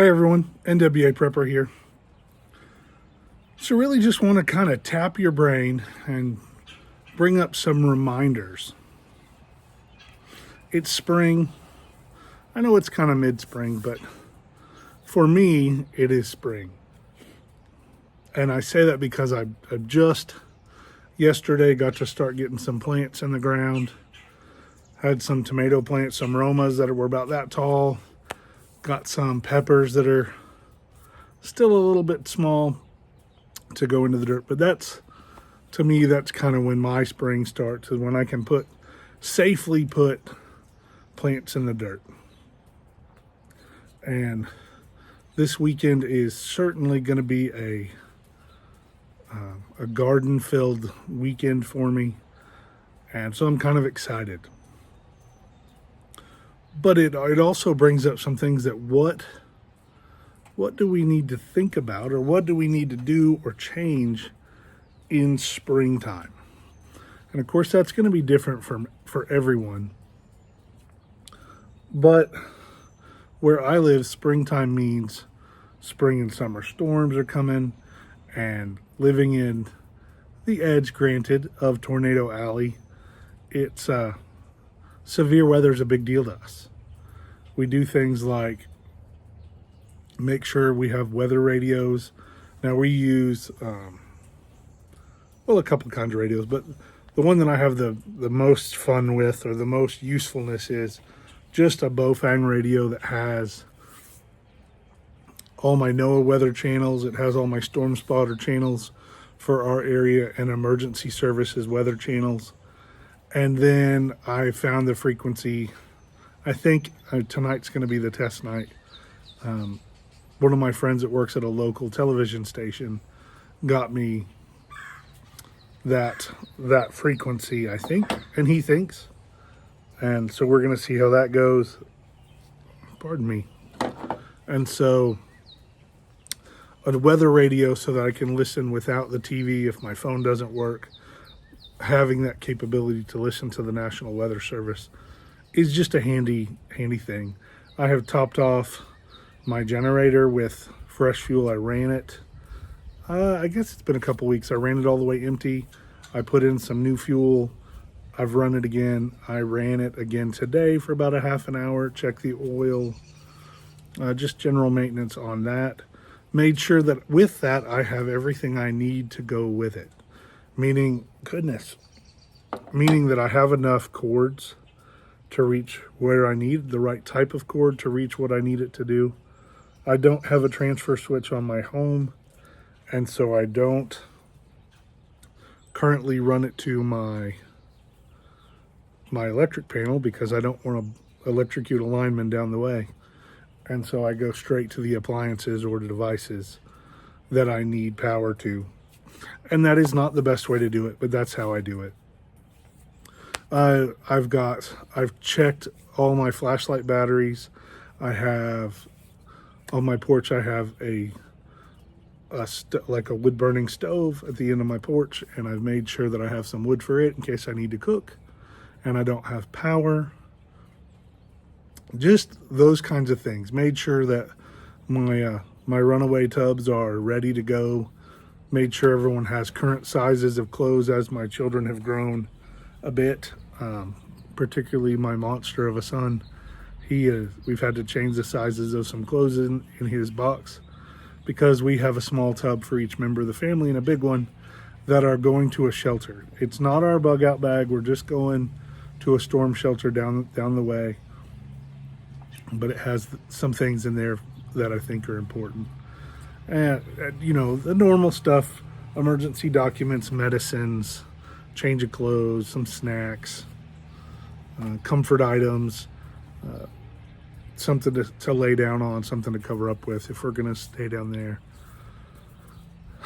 Hey everyone, NWA Prepper here. So really just want to kind of tap your brain and bring up some reminders. It's spring. I know it's kind of mid-spring, but for me, it is spring. And I say that because I just yesterday got to start getting some plants in the ground. Had some tomato plants, some Romas that were about that tall. Got some peppers that are still a little bit small to go into the dirt, but to me, that's kind of when my spring starts, is when I can safely put plants in the dirt. And this weekend is certainly going to be a garden-filled weekend for me, and so I'm kind of excited. But it also brings up some things that what do we need to think about, or what do we need to do or change in springtime? And of course, that's going to be different for everyone. But where I live, springtime means spring and summer storms are coming, and living in the edge, granted, of Tornado Alley, it's severe weather is a big deal to us. We do things like make sure we have weather radios. Now we use, a couple kinds of radios, but the one that I have the most fun with, or the most usefulness, is just a Bofang radio that has all my NOAA weather channels. It has all my storm spotter channels for our area and emergency services weather channels. And then I found the frequency. I think tonight's going to be the test night. One of my friends that works at a local television station got me that frequency, I think, and he thinks. And so we're going to see how that goes. Pardon me. And so a weather radio so that I can listen without the TV if my phone doesn't work. Having that capability to listen to the National Weather Service is just a handy thing. I have topped off my generator with fresh fuel. I ran it. I guess it's been a couple weeks. I ran it all the way empty. I put in some new fuel. I've run it again. I ran it again today for about a half an hour. Checked the oil. Just general maintenance on that. Made sure that with that I have everything I need to go with it. Meaning that I have enough cords to reach where I need, the right type of cord to reach what I need it to do. I don't have a transfer switch on my home, and so I don't currently run it to my electric panel because I don't want to electrocute a lineman down the way. And so I go straight to the appliances or the devices that I need power to. And that is not the best way to do it, but that's how I do it. I've checked all my flashlight batteries. I have, on my porch, I have like a wood burning stove at the end of my porch, and I've made sure that I have some wood for it in case I need to cook and I don't have power. Just those kinds of things. Made sure that my runaway tubs are ready to go. Made sure everyone has current sizes of clothes as my children have grown a bit, particularly my monster of a son. We've had to change the sizes of some clothes in his box because we have a small tub for each member of the family and a big one that are going to a shelter. It's not our bug out bag. We're just going to a storm shelter down the way. But it has some things in there that I think are important. And, the normal stuff, emergency documents, medicines, change of clothes, some snacks, comfort items, something to lay down on, something to cover up with if we're going to stay down there.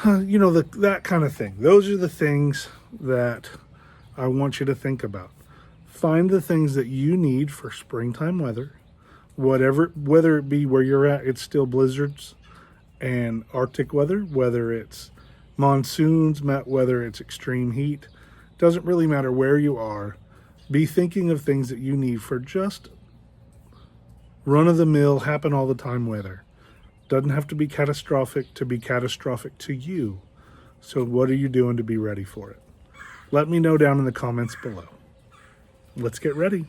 That kind of thing. Those are the things that I want you to think about. Find the things that you need for springtime weather. Whether it be where you're at, it's still blizzards and Arctic weather, whether it's monsoons, whether it's extreme heat, doesn't really matter where you are. Be thinking of things that you need for just run-of-the-mill, happen all the time weather. Doesn't have to be catastrophic to you. So what are you doing to be ready for it? Let me know down in the comments below. Let's get ready.